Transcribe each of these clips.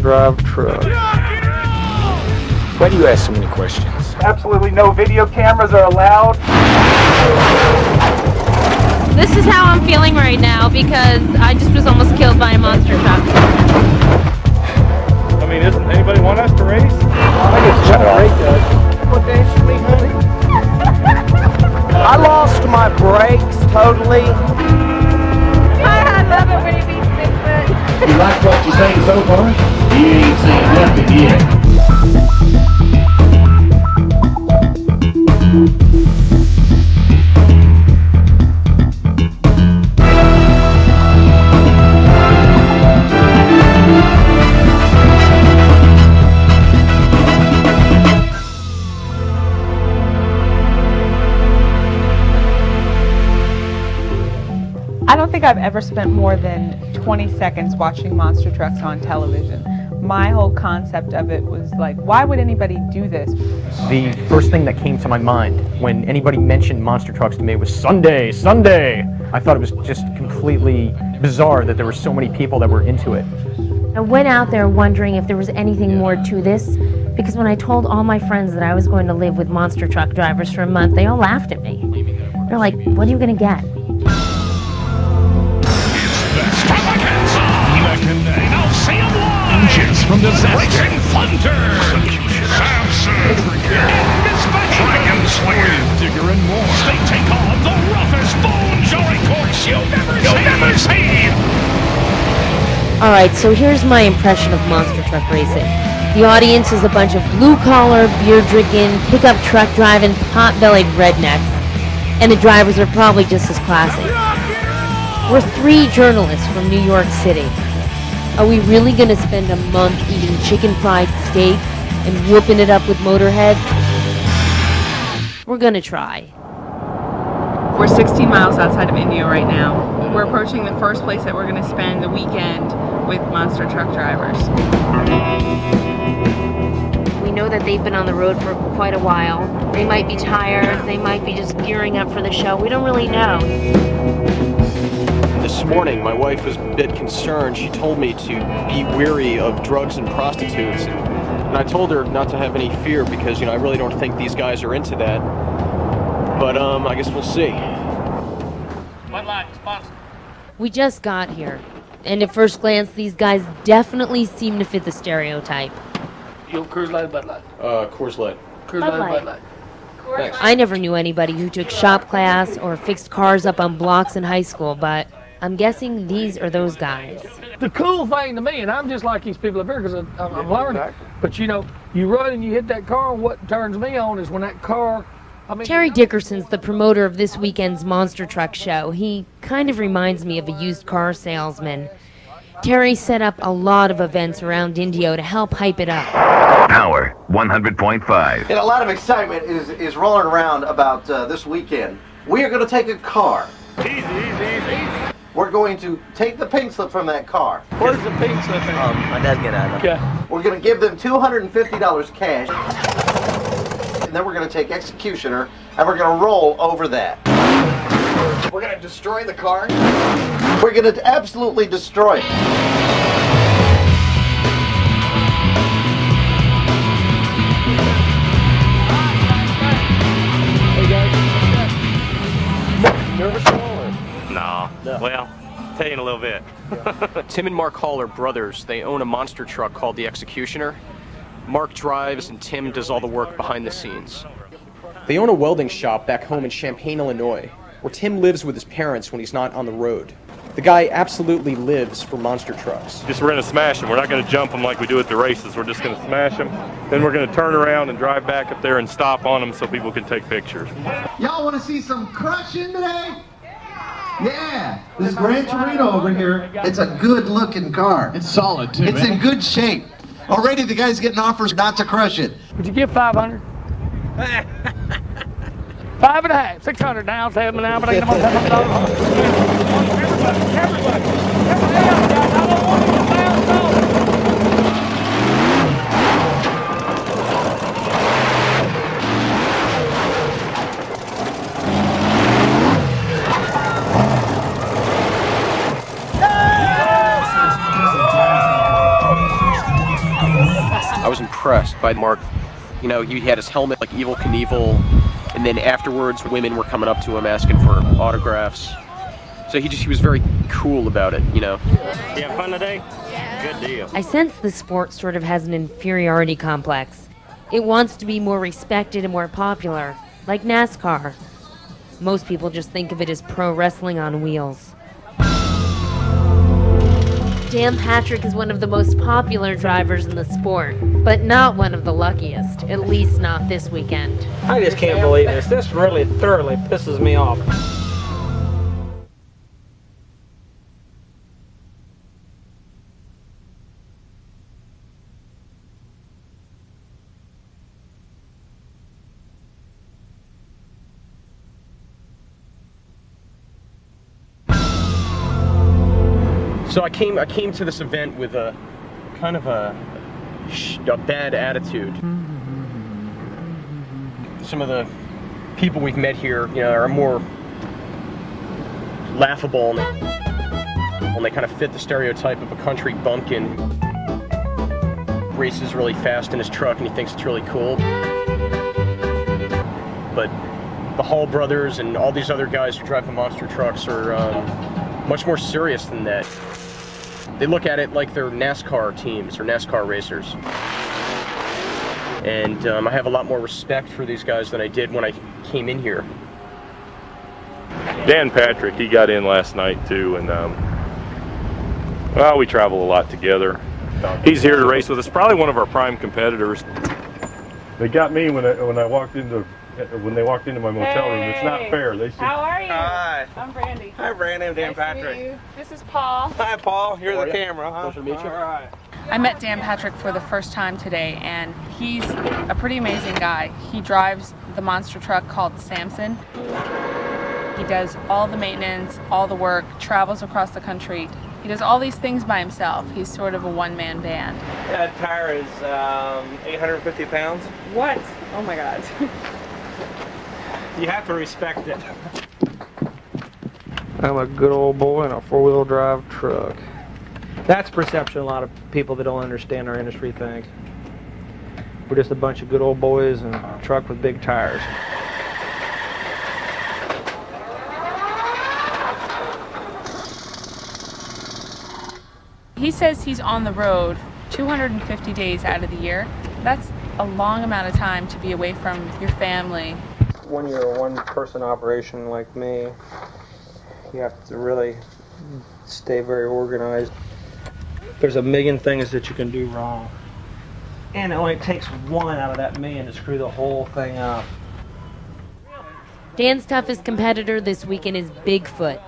drive truck. Why do you ask so many questions? Absolutely no video cameras are allowed. This is how I'm feeling right now because I just was almost killed by a monster truck. I mean, doesn't anybody want us to race? I get to race us. What dance for me, honey? I lost my brakes totally. I love it when he beats Bigfoot. You like what you're saying so far? You ain't saying nothing yet. I don't think I've ever spent more than 20 seconds watching monster trucks on television. My whole concept of it was like, why would anybody do this? The first thing that came to my mind when anybody mentioned monster trucks to me was Sunday, Sunday. I thought it was just completely bizarre that there were so many people that were into it. I went out there wondering if there was anything more to this, because when I told all my friends that I was going to live with monster truck drivers for a month, they all laughed at me. They're like, what are you going to get? Conjures from disaster. Thunder. Dragon Slayer. Digger and more. They take on the roughest bone-jarring course you'll never see. All right, so here's my impression of monster truck racing. The audience is a bunch of blue-collar, beer-drinking, pickup truck driving, pot-bellied rednecks, and the drivers are probably just as classy. We're 3 journalists from New York City. Are we really going to spend a month eating chicken fried steak and whooping it up with motorheads? We're going to try. We're 16 miles outside of India right now. We're approaching the first place that we're going to spend the weekend with monster truck drivers. We know that they've been on the road for quite a while. They might be tired, they might be just gearing up for the show. We don't really know. This morning, my wife was a bit concerned. She told me to be wary of drugs and prostitutes. And I told her not to have any fear because, I really don't think these guys are into that. But, I guess we'll see. We just got here. And at first glance, these guys definitely seem to fit the stereotype. Coors Light or Bud Light? Coors Light. Coors Light or Bud Light? Thanks. I never knew anybody who took shop class or fixed cars up on blocks in high school, but I'm guessing these are those guys. The cool thing to me, and I'm just like these people up here because I'm learning, but you run and you hit that car, and what turns me on is when that car... Terry Dickerson's the promoter of this weekend's monster truck show. He kind of reminds me of a used car salesman. Terry set up a lot of events around Indio to help hype it up. Power 100.5. And a lot of excitement is rolling around about this weekend. We are going to take a car. Easy. We're going to take the pink slip from that car. Where's the pink slip? My dad's getting out of it. Okay. We're going to give them $250 cash. And then we're going to take Executioner and we're going to roll over that. We're going to destroy the car. We're going to absolutely destroy it. Hey guys. Nervous at all? No. Well, tell you in a little bit. Tim and Mark Hall are brothers. They own a monster truck called the Executioner. Mark drives and Tim does all the work behind the scenes. They own a welding shop back home in Champaign, Illinois, where Tim lives with his parents when he's not on the road. The guy absolutely lives for monster trucks. We're going to smash them. We're not going to jump them like we do at the races. We're just going to smash them. Then we're going to turn around and drive back up there and stop on them so people can take pictures. Y'all want to see some crushing today? Yeah, this Gran Torino over here, it's a good-looking car. It's solid, too, It's in good shape. Already the guy's getting offers not to crush it. Would you give 500? 5.5, 600 down, 7 down, but ain't no everybody. impressed by Mark. You know, he had his helmet like Evel Knievel, and then afterwards women were coming up to him asking for autographs. So he was very cool about it, you know. You have fun today? Good deal. I sense the sport sort of has an inferiority complex. It wants to be more respected and more popular, like NASCAR. Most people just think of it as pro wrestling on wheels. Dan Patrick is one of the most popular drivers in the sport, but not one of the luckiest, at least not this weekend. I just can't believe this. This really thoroughly pisses me off. So I came to this event with a kind of a bad attitude. Some of the people we've met here, you know, are more laughable and they kind of fit the stereotype of a country bumpkin. Races really fast in his truck and he thinks it's really cool. But the Hall brothers and all these other guys who drive the monster trucks are much more serious than that. They look at it like they're NASCAR teams or NASCAR racers. And I have a lot more respect for these guys than I did when I came in here. Dan Patrick, he got in last night too, and well, we travel a lot together. He's here to race with us, probably one of our prime competitors. They got me when they walked into my motel room. It's not fair. They said, how are you? Hi. I'm Brandy. Hi, Brandy. I'm Dan Nice Patrick. to meet you. This is Paul. Hi, Paul. You're the camera, huh? Pleasure to meet you. All right. I met Dan Patrick for the first time today, and he's a pretty amazing guy. He drives the monster truck called Samson. He does all the maintenance, all the work, travels across the country. He does all these things by himself. He's sort of a one-man band. That tire is 850 pounds. What? Oh my God. You have to respect it. I'm a good old boy in a four-wheel drive truck. That's perception a lot of people that don't understand our industry think. We're just a bunch of good old boys in a truck with big tires. He says he's on the road 250 days out of the year. That's a long amount of time to be away from your family. When you're a one-person operation like me, you have to really stay very organized. There's a million things that you can do wrong. And it only takes one out of that million to screw the whole thing up. Dan's toughest competitor this weekend is Bigfoot.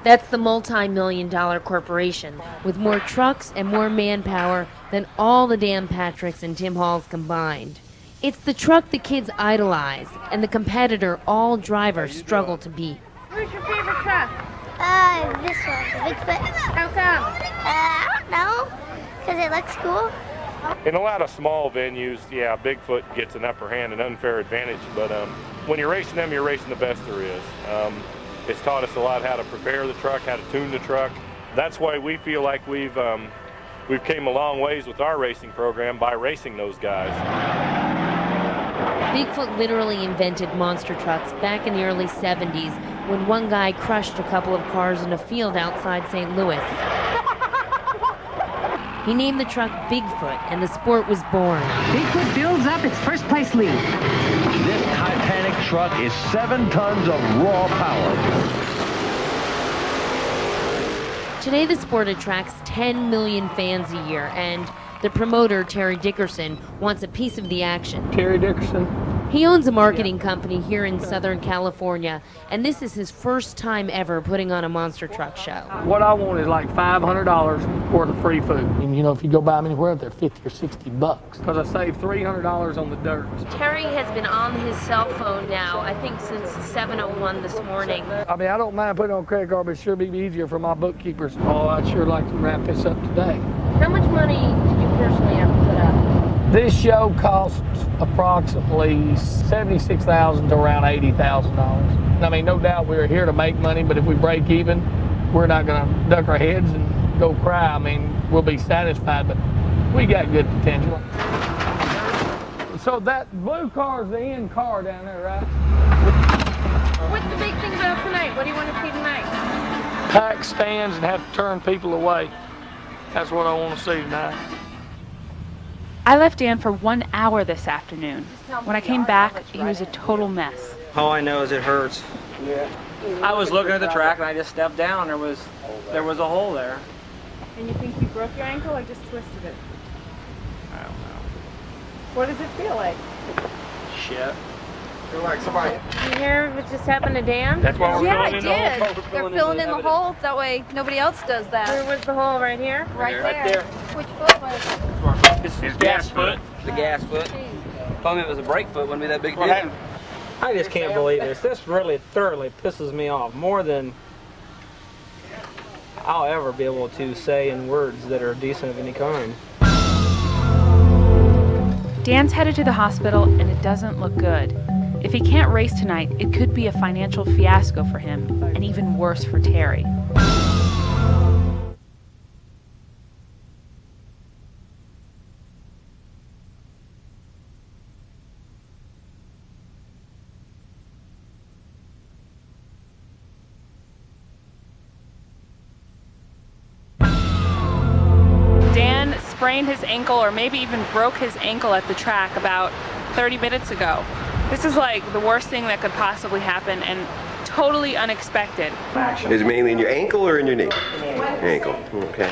That's the multi-million-dollar corporation with more trucks and more manpower than all the Dan Patricks and Tim Halls combined. It's the truck the kids idolize and the competitor all drivers struggle to beat. Who's your favorite truck? This one, the Bigfoot. How come? I don't know, because it looks cool. in a lot of small venues, yeah, Bigfoot gets an upper hand, an unfair advantage, but when you're racing them, you're racing the best there is. It's taught us a lot how to prepare the truck, how to tune the truck. That's why we feel like we've came a long ways with our racing program by racing those guys. Bigfoot literally invented monster trucks back in the early 70s when one guy crushed a couple of cars in a field outside St. Louis. He named the truck Bigfoot, and the sport was born. Bigfoot builds up its first place lead. This Titanic truck is 7 tons of raw power. Today, the sport attracts 10 million fans a year, and the promoter, Terry Dickerson, wants a piece of the action. Terry Dickerson. He owns a marketing company here in Southern California, and this is his first time ever putting on a monster truck show. What I want is like $500 worth of free food. And you know, if you go buy them anywhere, they're 50 or 60 bucks. Because I saved $300 on the dirt. Terry has been on his cell phone now, I think since 7:01 this morning. I mean, I don't mind putting on credit card, but it sure be easier for my bookkeepers. Oh, I'd sure like to wrap this up today. How much money do you personally have to put up? This show costs approximately $76,000 to around $80,000. I mean, no doubt we're here to make money, but if we break even, we're not going to duck our heads and go cry. I mean, we'll be satisfied, but we got good potential. So that blue car is the end car down there, right? What's the big thing about tonight? What do you want to see tonight? Pack stands and have to turn people away. That's what I want to see tonight. I left Dan for 1 hour this afternoon. When I came back, he was a total mess. All I know is it hurts. Yeah. I was looking at the track and I just stepped down. There was a hole there. And you think you broke your ankle or just twisted it? I don't know. What does it feel like? Shit. Feel like somebody. Did you hear what just happened to Dan? That's why we're Yeah, filling I in the hole. did. They're filling in the hole. That way nobody else does that. Where was the hole? Right here? Right Right there. there. Which foot was it? His gas foot. The gas foot. If only it was a brake foot, wouldn't be that big deal. I just can't believe this. This really thoroughly pisses me off more than I'll ever be able to say in words that are decent of any kind. Dan's headed to the hospital and it doesn't look good. If he can't race tonight, it could be a financial fiasco for him, and even worse for Terry. Dan sprained his ankle, or maybe even broke his ankle at the track about 30 minutes ago. This is like the worst thing that could possibly happen and totally unexpected. Is it mainly in your ankle or in your knee? Ankle, okay.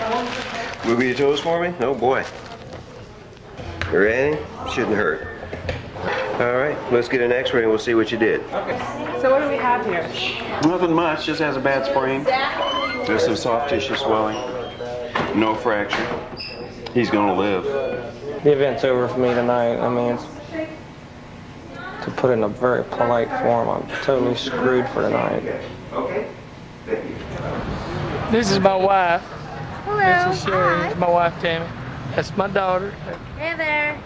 Move your toes for me? Oh boy. You ready? Shouldn't hurt. All right, let's get an x-ray and we'll see what you did. Okay. So what do we have here? Nothing much, just has a bad sprain. There's some soft tissue swelling. No fracture. He's gonna live. The event's over for me tonight. I mean, to put it in a very polite form, I'm totally screwed for tonight. This is my wife. Hello. This is Sherry. This is my wife, Tammy. That's my daughter. Hey there.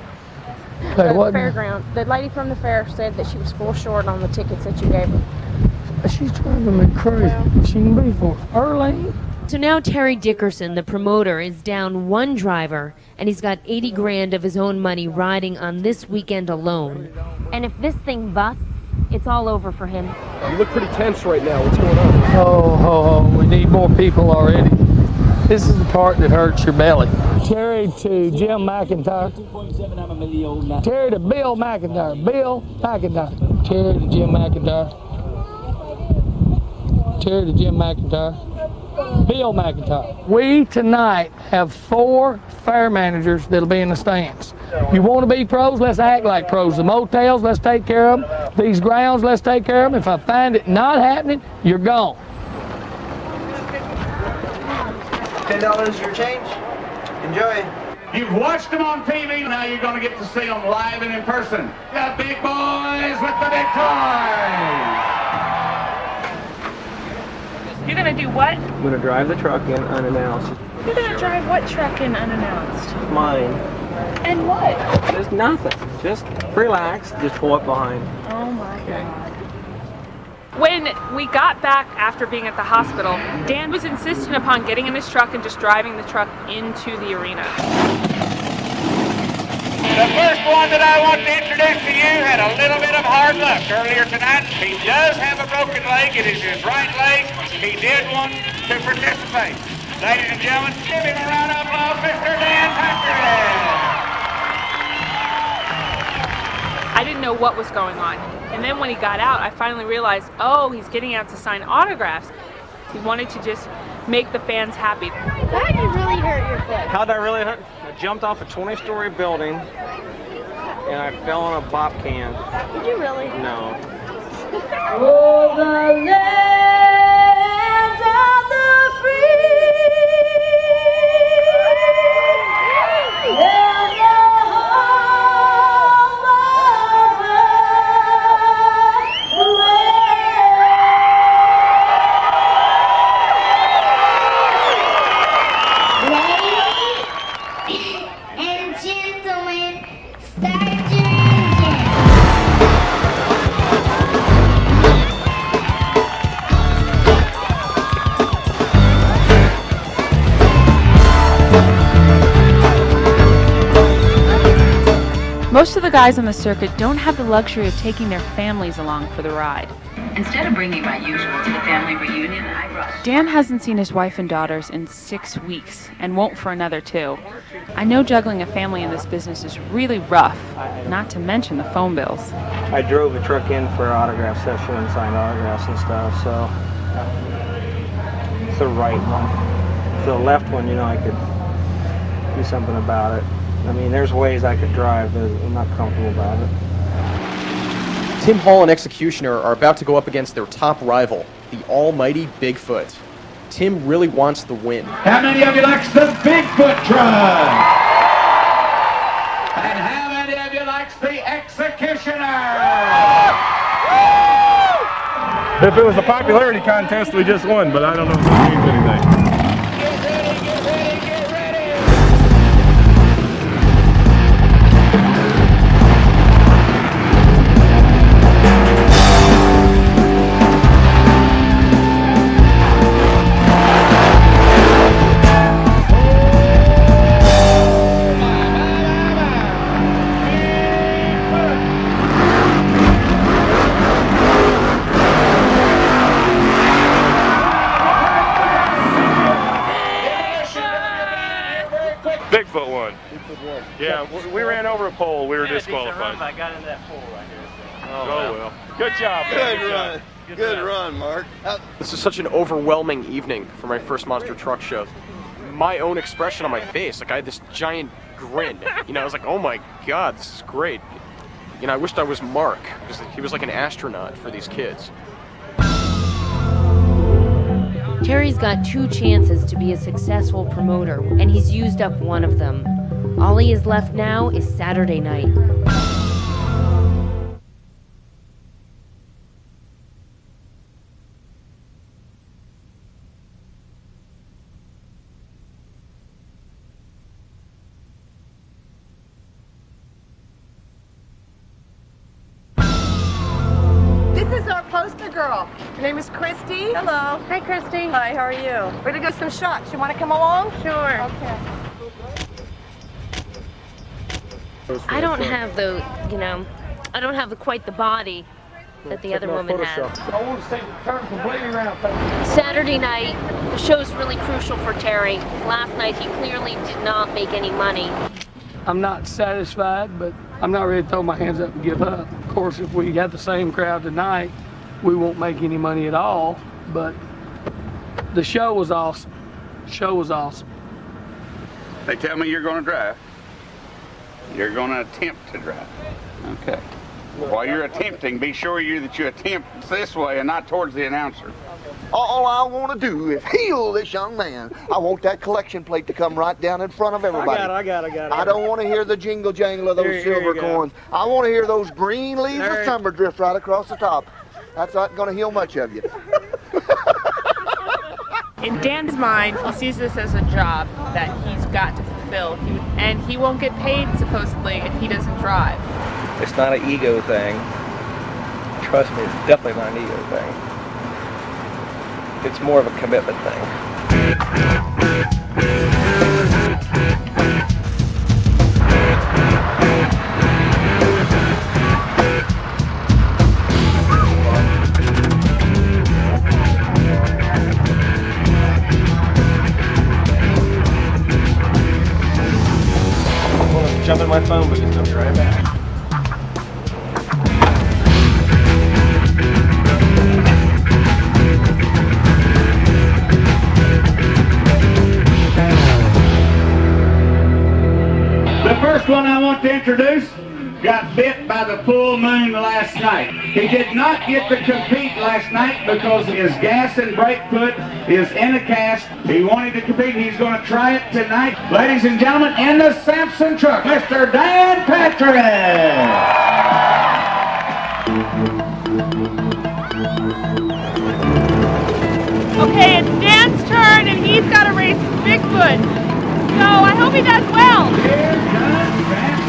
Hey, The what? fairground. The lady from the fair said that she was full short on the tickets that you gave her. She's driving me crazy. She can be for early. So now Terry Dickerson, the promoter, is down one driver, and he's got 80 grand of his own money riding on this weekend alone. And if this thing busts, it's all over for him. You look pretty tense right now. What's going on? Oh, we need more people already. This is the part that hurts your belly. Terry to Jim McIntyre. Terry to Bill McIntyre. Bill McIntyre. Terry to Jim McIntyre. Terry to Jim McIntyre. Bill McIntyre. We tonight have 4 fair managers that'll be in the stands. You want to be pros? Let's act like pros. The motels, let's take care of them. These grounds, let's take care of them. If I find it not happening, you're gone. $10 your change. Enjoy. You've watched them on TV, now you're going to get to see them live and in person. The big boys with the big toys. You're gonna do what? I'm gonna drive the truck in unannounced. You're gonna drive what truck in unannounced? Mine. And what? There's nothing. Just relax. Just pull up behind. Oh my God. When we got back after being at the hospital, Dan was insistent upon getting in his truck and just driving the truck into the arena. The first one that I want to introduce to you had a little bit of hard luck earlier tonight. He does have a broken leg. It is his right leg. He did want to participate. Ladies and gentlemen, give him a round of applause, Mr. Dan Patrick. I didn't know what was going on. And then when he got out, I finally realized, oh, he's getting out to sign autographs. He wanted to just make the fans happy. How did you really hurt your foot? How'd I really hurt? I jumped off a 20-story building and I fell on a bop can. Did you really? No. Oh, the lands of the free. Most of the guys on the circuit don't have the luxury of taking their families along for the ride. Instead of bringing my usual to the family reunion, I brought... Dan hasn't seen his wife and daughters in 6 weeks and won't for another 2. I know juggling a family in this business is really rough, not to mention the phone bills. I drove the truck in for an autograph session and signed autographs and stuff, so it's the right one. For the left one, you know, I could do something about it. I mean, there's ways I could drive, but I'm not comfortable about it. Tim Hall and Executioner are about to go up against their top rival, the almighty Bigfoot. Tim really wants the win. How many of you likes the Bigfoot truck? And how many of you likes the Executioner? If it was a popularity contest, we just won, but I don't know if that means anything. Bigfoot won. Yeah, we ran over a pole. We were disqualified. I got into that pole right here. So. Oh well. Good job. Good run. Good run, Mark. This is such an overwhelming evening for my first monster truck show. My own expression on my face, like I had this giant grin. You know, I was like, oh my God, this is great. You know, I wished I was Mark, because he was like an astronaut for these kids. Terry's got 2 chances to be a successful promoter, and he's used up one of them. All he has left now is Saturday night. This is our poster girl. Her name is Christy. Hello. Hi, Christy. Hi, how are you? We're gonna go some shots. You want to come along? Sure. Okay. I don't have the, you know, I don't have quite the body that the other woman has. I want to turn completely around. Saturday night, the show's really crucial for Terry. Last night, he clearly did not make any money. I'm not satisfied, but I'm not ready to throw my hands up and give up. Of course, if we got the same crowd tonight, we won't make any money at all, but the show was awesome. The show was awesome. They tell me you're going to drive. You're going to attempt to drive. Okay. While you're attempting, be sure that you attempt this way and not towards the announcer. All I want to do is heal this young man. I want that collection plate to come right down in front of everybody. I got it. I don't want to hear the jingle jangle of those silver coins. I want to hear those green leaves of summer drift right across the top. That's not going to heal much of you. In Dan's mind, he sees this as a job that he's got to fulfill, and he won't get paid, supposedly, if he doesn't drive. It's not an ego thing. Trust me, it's definitely not an ego thing. It's more of a commitment thing. Jump in my phone, but just don't be right back. The first one I want to introduce got bit by the full moon last night. He did not get to compete last night because his gas and brake foot is in a cast. He wanted to compete. He's going to try it tonight. Ladies and gentlemen, in the Sampson truck, Mr. Dan Patrick. Okay, it's Dan's turn, and he's got to race Bigfoot. So I hope he does well. Here comes Sampson.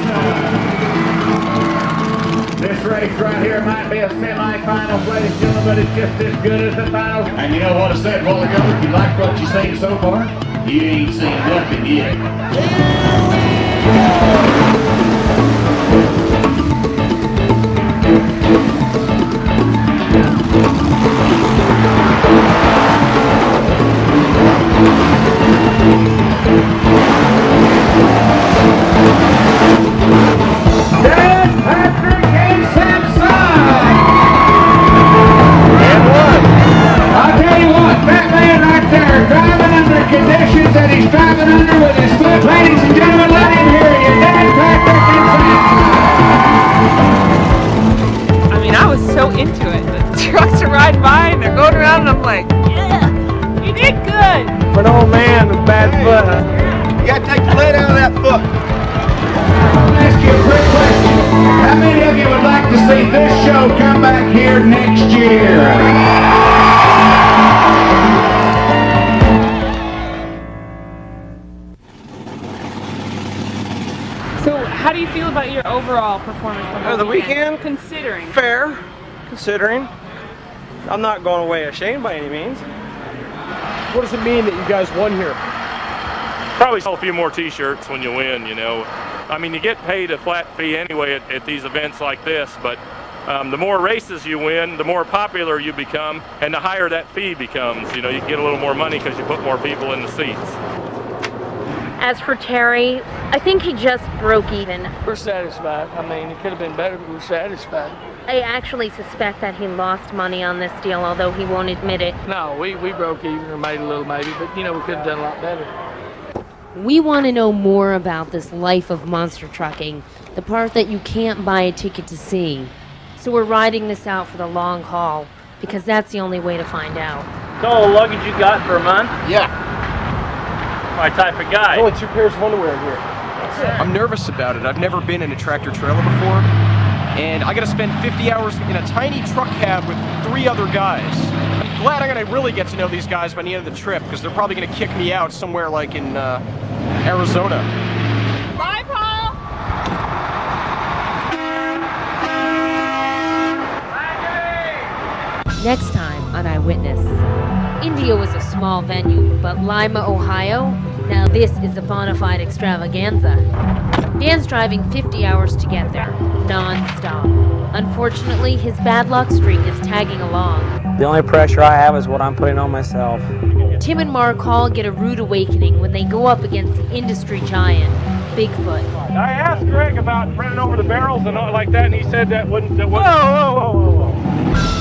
This race right here might be a semi-final, ladies and gentlemen, but it's just as good as the finals. And you know what I said a while ago? If you like what you've seen so far, you ain't seen nothing yet. Here we go! doing fine. They're going around and I'm like, yeah, you did good. For an old man with bad foot, huh? You gotta take the lead out of that foot. I'll ask you a quick question. How many of you would like to see this show come back here next year? So, how do you feel about your overall performance on The weekend? Considering. Fair, considering. I'm not going away ashamed by any means. What does it mean that you guys won here? Probably sell a few more t-shirts when you win, you know. I mean, you get paid a flat fee anyway at these events like this, but the more races you win, the more popular you become, and the higher that fee becomes. You know, you get a little more money because you put more people in the seats. As for Terry, I think he just broke even. We're satisfied. I mean, it could have been better, but we're satisfied. I actually suspect that he lost money on this deal, although he won't admit it. No, we broke even or made a little maybe, but you know, we could have done a lot better. We want to know more about this life of monster trucking, the part that you can't buy a ticket to see. So we're riding this out for the long haul, because that's the only way to find out. That's all the luggage you got for a month? Yeah. My type of guy. Only 2 pairs of underwear here. I'm nervous about it. I've never been in a tractor trailer before, and I gotta spend 50 hours in a tiny truck cab with 3 other guys. I'm glad I'm gonna really get to know these guys by the end of the trip, because they're probably gonna kick me out somewhere like in Arizona. Bye, Paul. Next time on Eyewitness. India was a small venue, but Lima, Ohio? Now this is a bona fide extravaganza. Dan's driving 50 hours to get there, non-stop. Unfortunately, his bad luck streak is tagging along. The only pressure I have is what I'm putting on myself. Tim and Mark Hall get a rude awakening when they go up against the industry giant, Bigfoot. I asked Greg about running over the barrels and all like that, and he said that wouldn't. Whoa, whoa, whoa, whoa, whoa.